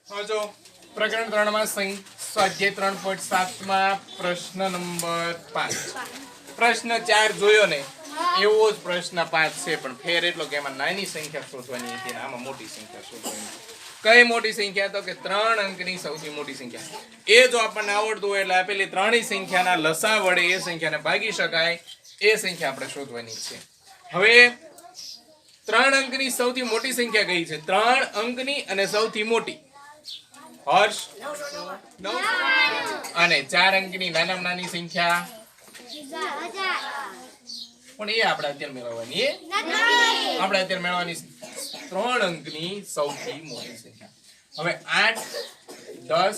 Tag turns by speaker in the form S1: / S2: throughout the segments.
S1: હવે જો પ્રકરણ 3 માં સ્વાધ્યાય 3.7 માં પ્રશ્ન નંબર 5. પ્રશ્ન 4 જોયો ને એવો જ પ્રશ્ન 5 છે, પણ ફેર એટલો કે એમાં નાની સંખ્યા શોધવાની હતી અને આમાં મોટી સંખ્યા શોધવાની. કઈ મોટી સંખ્યા? તો કે 3 અંકની સૌથી મોટી સંખ્યા. એ જો આપણને આવડતું હોય એટલે આપેલી ત્રણેય સંખ્યાના લસા વડે એ સંખ્યાને ભાગી શકાય એ સંખ્યા આપણે શોધવાની છે. હવે 3 અંકની સૌથી મોટી સંખ્યા કઈ છે? 3 અંકની અને સૌથી મોટી હર્ષ 9 અને 4 અંકની નાનામાં નાની સંખ્યા પણ એ આપણે અત્યારે મેળવવાની આપણે અત્યારે મેળવવાની 3 અંકની સૌથી મોટી સંખ્યા. હવે 8, 10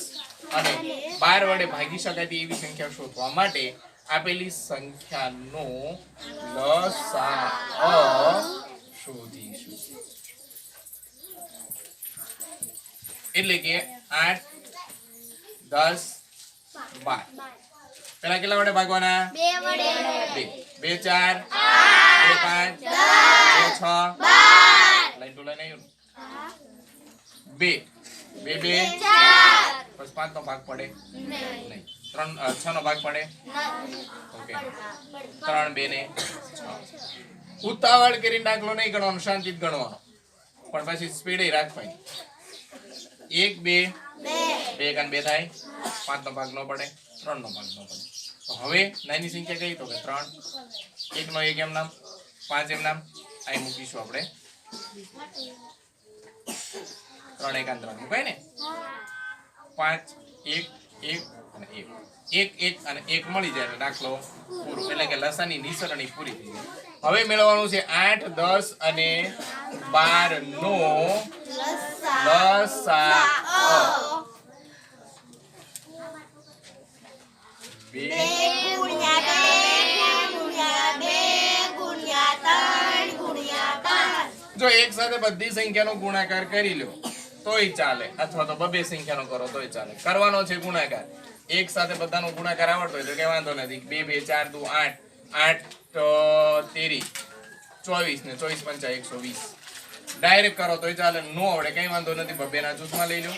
S1: અને 12 વડે ભાગી શકાય એવી સંખ્યા શોધવા માટે આપેલી સંખ્યાનો લસાઅ શોધીશું. એટલે કે 8, 10, 12 પેલા કેટલા વડે ભાગવાના? 2 વડે. 2, 4, 2, 5, 2, 6, 12 લાઈન ટુ લાઈન આવ્યું. 2, 2, 4 બસ 5 નો ભાગ પડે નહીં. 3, 6 નો ભાગ પડે ઓકે. 3, 2 ને 6. ઉતાવળ કરી દાખલો નહીં ગણવાનો, શાંતિથી ગણવાનો, પણ પછી સ્પીડ રાખવાની. 1, 2 2 અને 2 થાય, 5 નો ભાગ ન પડે, 3 નો ભાગ ન પડે. તો હવે નાની સંખ્યા કઈ? તો કે 3. 1 નો 1 એમ નામ, 5 એમ નામ, અહીં મૂકીશું આપણે 3 1 3 મુકાય ને. 5 1 1 અને 1 1 1 અને 1 મળી જાય એટલે દાખલો પૂરો. એટલે કે લસાની નિસરણી પૂરી થઈ ગઈ. હવે મેળવવાનું છે 8, 10 અને 12 નો લસાઅ. 2 જો એક સાથે બધી સંખ્યાનો ગુણાકાર કરી લ્યો તોય ચાલે, અથવા તો બબે સંખ્યાનો કરો તોય ચાલે. કરવાનો છે ગુણાકાર. એક સાથે બધાનો ગુણાકાર આવડતો હોય તો કઈ વાંધો નથી. 2 2 4 2 8 8 13 24 ને 24 5 120 ડાયરેક્ટ કરો તોય ચાલે. નો આવડે કઈ વાંધો નથી, બબેના જૂથમાં લઈ લો.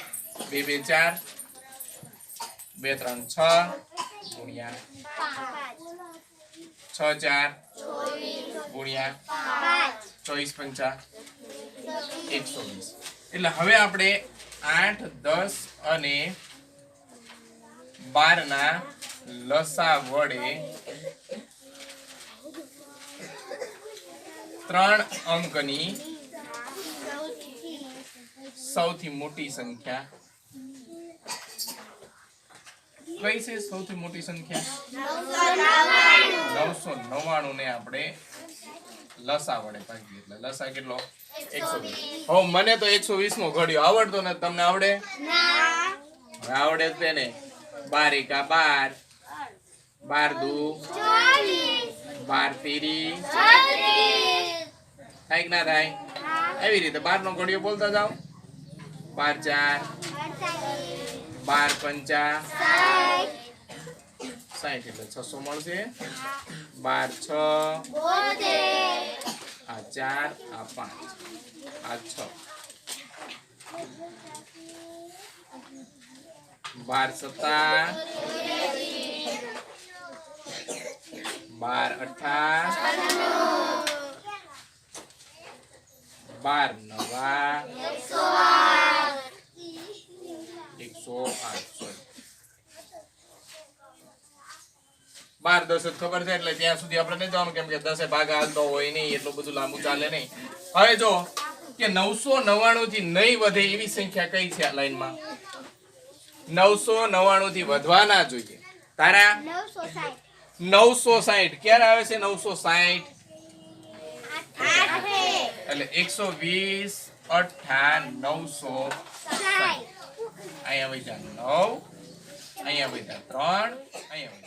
S1: 2 2 4 2 3 6 ગુણ્યા 6 4 ગુણ્યા 24 5 120. એટલે હવે આપણે 8, 10 અને 12 ના લસા વડે 3 અંકની સૌથી મોટી સંખ્યા કઈ છે? સૌથી મોટી સંખ્યા 999 ને આપણે લસા વડે ભાગીએ એટલે લસા કેટલો? 120. હવે મને તો 120 નો ઘડિયો આવડતો ને, તમને આવડે? હવે આવડે છે ને. 12 1 12 12 2 12 3 થાય કે ના થાય? એવી રીતે 12 નો ઘડિયો બોલતા જાઓ. 12 4 12 5 60 એટલે 600 મળશે. 12 6 આ 4 આ 5 આ 6 12 17 12 18 12 10 ખબર છે એટલે ત્યાં સુધી આપણે નહીં જવાનું, કેમ કે 10 ભાગ હાલતો હોય નહીં, એટલું બધું લાંબુ ચાલે નહીં. હવે જો કે 999 થી નહીં વધે એવી સંખ્યા કઈ છે આ લાઈનમાં? 999 થી વધવા ના જોઈએ. તારા 960 ક્યારે આવે છે? 960 એટલે 120 8 960. અહીંયા વૈધા 9, અહીંયા વૈધા 3, અહીંયા